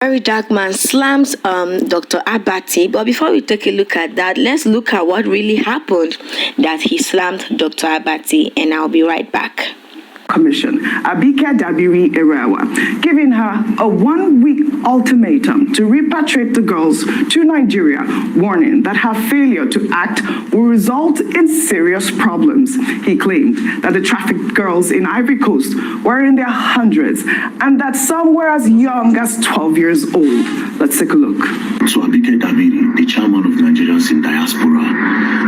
VeryDarkMan slams Dr. Abati, but before we take a look at that, let's look at what really happened that he slammed Dr. Abati, and I'll be right back. Commission, Abati giving her a one-week ultimatum to repatriate the girls to Nigeria, warning that her failure to act will result in serious problems. He claimed that the trafficked girls in Ivory Coast were in their hundreds and that some were as young as 12 years old. Let's take a look. So Abati, the chairman of Nigerians in diaspora,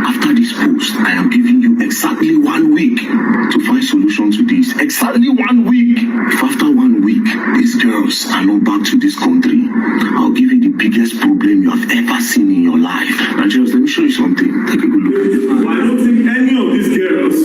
after this post, I am giving you exactly 1 week to find solutions to this. Exactly 1 week. If after 1 week, these girls are not back to this country, I'll give you the biggest problem you have ever seen in your life. Nigerians, let me show you something. Take a good look. I don't think any of these girls,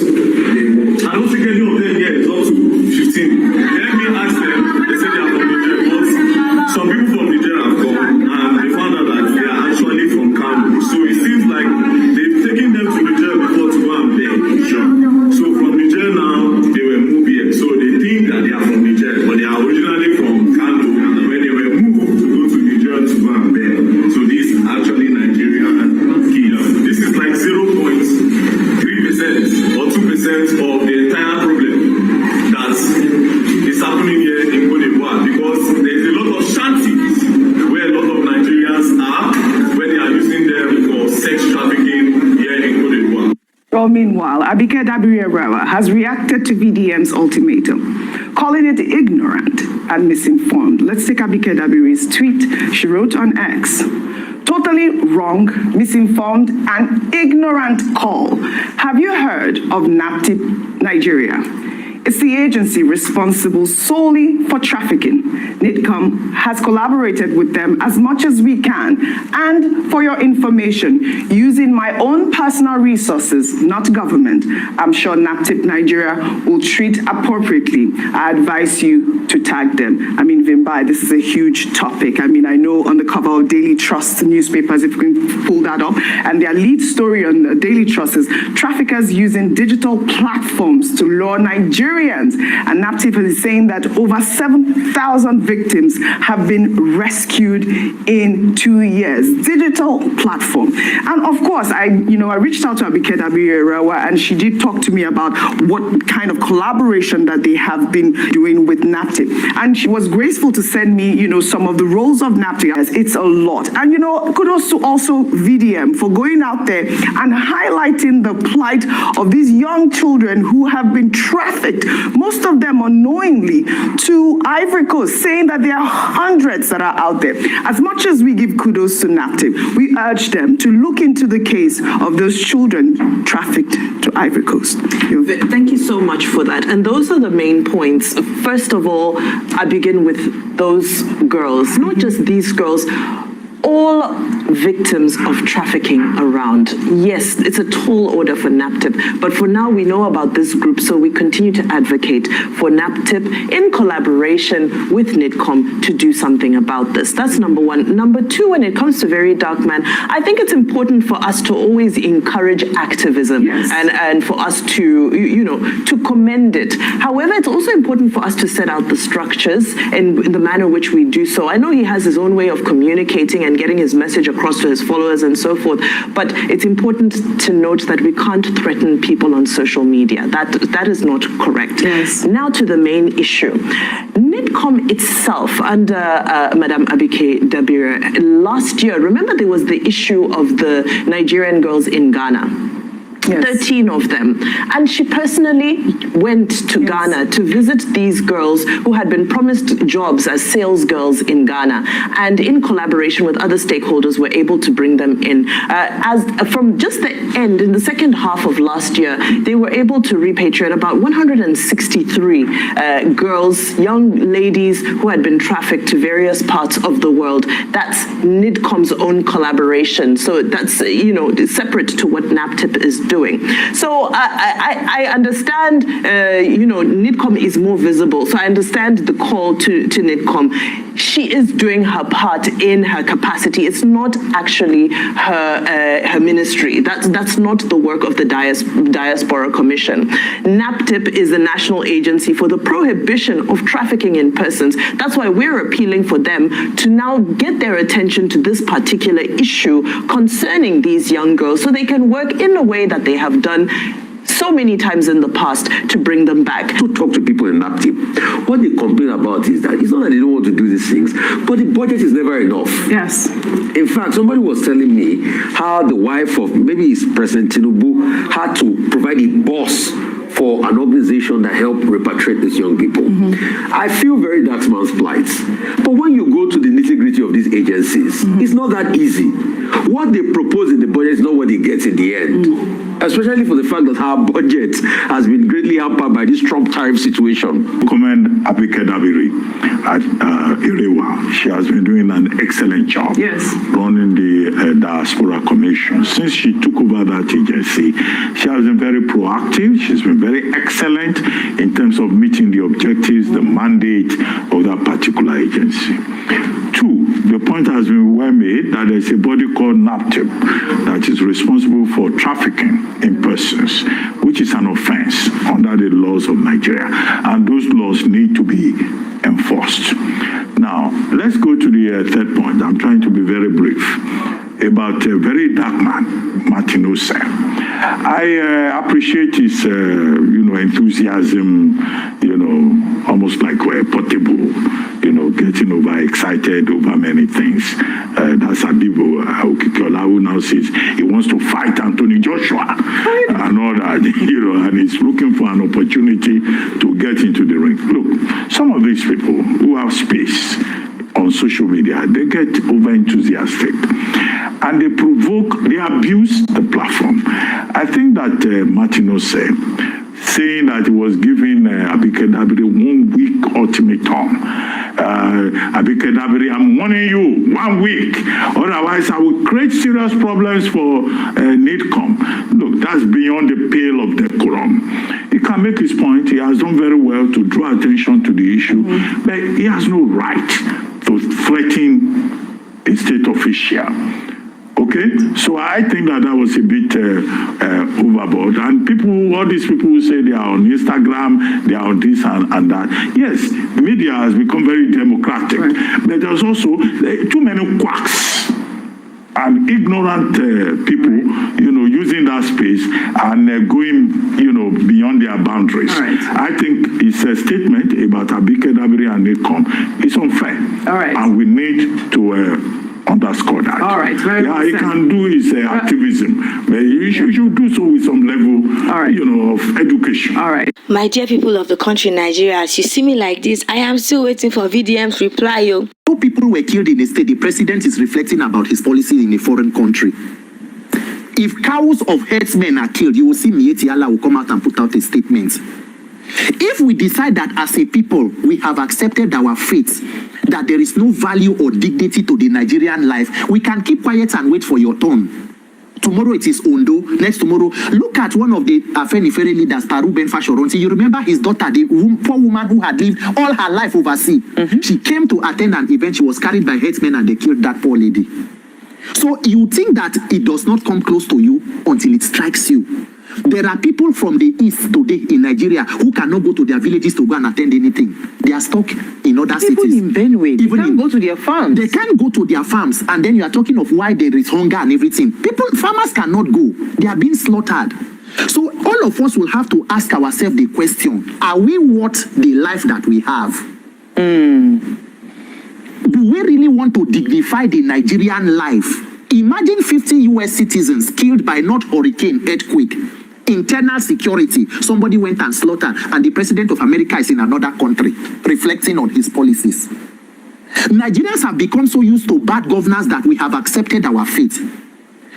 I don't think any of them here is up to 15. Let me ask them, they say they are from Nigeria, but some people from Nigeria have come and they found out that they are actually from Kano. So it seems like they've taken them to Nigeria before to go and beg. So from Nigeria now, they were moved here. So they think that they are from Nigeria, but they are originally from Kano. And when they were moved to go to Nigeria to go and beg. So this is actually Nigerian killers. This is like 0.3% or 2% of the entire problem that is happening here in Cote d'Ivoire, because there is a lot of shanties where a lot of Nigerians are, where they are using them for sex trafficking here in Cote d'Ivoire. Well, meanwhile, Abati has reacted to VDM's ultimatum, calling it ignorant and misinformed. Let's take Abati's tweet she wrote on X. Totally wrong, misinformed, and ignorant call. Have you heard of NAPTIP Nigeria? It's the agency responsible solely for trafficking. NiDCOM has collaborated with them as much as we can. And for your information, using my own personal resources, not government, I'm sure NAPTIP Nigeria will treat appropriately. I advise you to tag them. I mean, Vimbai, this is a huge topic. I mean, I know on the cover of Daily Trust newspapers, if you can pull that up, and their lead story on the Daily Trust is traffickers using digital platforms to lure Nigerians. And NAPTIP is saying that over 7,000 victims have been rescued in 2 years. Digital platform. And of course, I reached out to Abati, and she did talk to me about what kind of collaboration that they have been doing with NAPTIP. And she was graceful to send me, some of the roles of NAPTIP. It's a lot. And, kudos to also VDM for going out there and highlighting the plight of these young children who have been trafficked, most of them unknowingly, to Ivory Coast, saying that there are hundreds that are out there. As much as we give kudos to NAPTIP, we urge them to look into the case of those children trafficked to Ivory Coast. Thank you so much for that. And those are the main points. First of all, I begin with those girls, not just these girls, all victims of trafficking around. Yes, it's a tall order for NAPTIP, but for now we know about this group, so we continue to advocate for NAPTIP in collaboration with NiDCOM to do something about this. That's number one. Number two, when it comes to VeryDarkMan, I think it's important for us to always encourage activism, yes, and for us to, to commend it. However, it's also important for us to set out the structures in the manner which we do so. I know he has his own way of communicating and getting his message across to his followers and so forth, but it's important to note that we can't threaten people on social media. That is not correct. Yes. Now to the main issue. NiDCOM itself, under Madam Abike Dabire, last year, remember there was the issue of the Nigerian girls in Ghana. Yes. 13 of them. And she personally went to Ghana to visit these girls who had been promised jobs as sales girls in Ghana, and in collaboration with other stakeholders were able to bring them in. From just the end, in the second half of last year, they were able to repatriate about 163 girls, young ladies who had been trafficked to various parts of the world. That's NiDCOM's own collaboration. So that's, separate to what NAPTIP is doing. So I understand, NiDCOM is more visible. So I understand the call to NiDCOM. she is doing her part in her capacity. It's not actually her ministry. That's not the work of the Diaspora Commission. NAPTIP is the national agency for the prohibition of trafficking in persons. That's why we're appealing for them to now get their attention to this particular issue concerning these young girls so they can work in a way that they have done so many times in the past to bring them back. To talk to people in NAPTIP, what they complain about is that it's not that they don't want to do these things, but the budget is never enough. Yes. In fact, somebody was telling me how the wife of maybe it's President Tinubu had to provide a bus for an organization that helped repatriate these young people. I feel VeryDarkMan's plight. But when you go to the nitty-gritty of these agencies, it's not that easy. What they propose in the budget is not what they get in the end. Especially for the fact that our budget has been greatly hampered by this Trump tariff situation. Commend Abike Dabiri at Irewa. She has been doing an excellent job running the Diaspora Commission. Since she took over that agency, she has been very proactive. She's been very excellent in terms of meeting the objectives, the mandate of that particular agency. Two, the point has been well made that there's a body called NAPTIP that is responsible for trafficking in persons, which is an offense under the laws of Nigeria, and those laws need to be enforced. Now, let's go to the third point. I'm trying to be very brief about VeryDarkMan, Martin Ose. I appreciate his, enthusiasm, almost like portable, getting overexcited over many things. That's Abibo Okikiola, who now says he wants to fight Anthony Joshua and all that, and he's looking for an opportunity to get into the ring. Look, some of these people who have space on social media, they get over enthusiastic and they abuse the platform. I think that Martino said, saying that he was giving Abike Dabiri 1 week ultimatum. Abike Dabiri, I'm warning you, 1 week. Otherwise, I will create serious problems for NiDCOM. Look, that's beyond the pale of decorum. He can make his point. He has done very well to draw attention to the issue, but he has no right to threaten a state official. Okay, so I think that was a bit overboard. And all these people who say they are on Instagram, they are on this and that. Yes, media has become very democratic, but there's also too many quacks and ignorant people, using that space and going, beyond their boundaries. I think it's a statement about Abike Dabiri and NiDCOM. It's unfair. And we need to underscore that. He can do his activism, but you should do so with some level, of education. My dear people of the country, Nigeria, as you see me like this, I am still waiting for VDM's reply. 2 people were killed in a state. The president is reflecting about his policy in a foreign country. If cows of herdsmen are killed, you will see Mieti Allah will come out and put out a statement. If we decide that as a people, we have accepted our fate, that there is no value or dignity to the Nigerian life, we can keep quiet and wait for your turn. Tomorrow it is Ondo, next tomorrow. Look at one of the Afenifere leaders, Taru Ben Fashoronsi. You remember his daughter, the poor woman who had lived all her life overseas. She came to attend an event. She was carried by headsmen and they killed that poor lady. So you think that it does not come close to you until it strikes you. There are people from the east today in Nigeria who cannot go to their villages to go and attend anything. They are stuck in other cities. Even in Benue, they can't go to their farms. They can't go to their farms, and then you are talking of why there is hunger and everything. Farmers cannot go. They are being slaughtered. So all of us will have to ask ourselves the question, are we worth the life that we have? Do we really want to dignify the Nigerian life? Imagine 50 US citizens killed by not hurricane, earthquake, internal security. Somebody went and slaughtered, and the president of America is in another country, reflecting on his policies. Nigerians have become so used to bad governance that we have accepted our fate.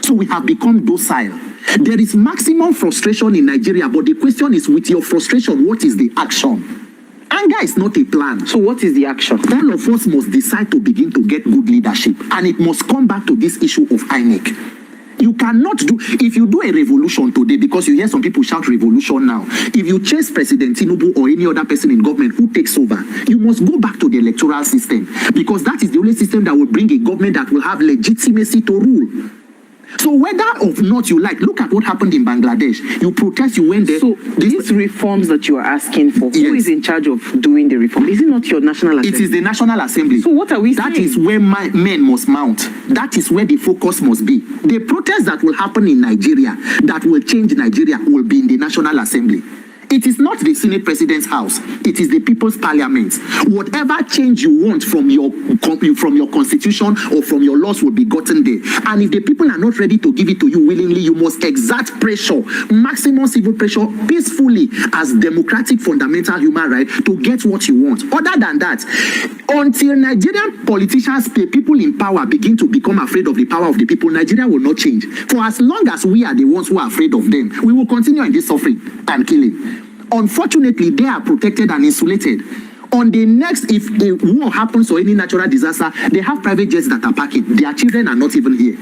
So we have become docile. There is maximum frustration in Nigeria, but the question is, with your frustration, what is the action? Anger is not a plan. So what is the action? All of us must decide to begin to get good leadership, and it must come back to this issue of INEC. You cannot do, if you do a revolution today, because you hear some people shout revolution now, if you chase President Tinubu or any other person in government who takes over, you must go back to the electoral system, because that is the only system that will bring a government that will have legitimacy to rule. So whether or not you like, look at what happened in Bangladesh. You protest, you went there. So these reforms that you are asking for, who Yes. is in charge of doing the reform? Is it not your National Assembly? It is the National Assembly. So what are we That saying? is where men must mount. That is where the focus must be. The protests that will happen in Nigeria, that will change Nigeria, will be in the National Assembly. It is not the Senate President's house. It is the People's Parliament. Whatever change you want from your constitution or from your laws will be gotten there. And if the people are not ready to give it to you willingly, you must exert pressure, maximum civil pressure, peacefully, as democratic fundamental human right, to get what you want. Other than that, until Nigerian politicians, people in power begin to become afraid of the power of the people, Nigeria will not change. For as long as we are the ones who are afraid of them, we will continue in this suffering and killing. Unfortunately, they are protected and insulated. On the next, if a war happens or any natural disaster, they have private jets that are parking. Their children are not even here.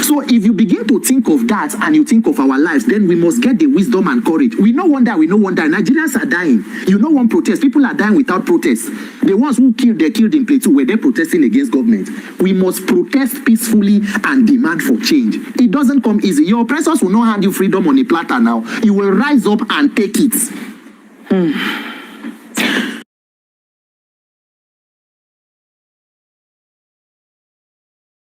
So if you begin to think of that and you think of our lives, then we must get the wisdom and courage. We no wonder. Nigerians are dying. You know, one protest. People are dying without protest. The ones who killed, they killed in Plateau, were they protesting against government. We must protest peacefully and demand for change. It doesn't come easy. Your oppressors will not hand you freedom on a platter now. You will rise up and take it.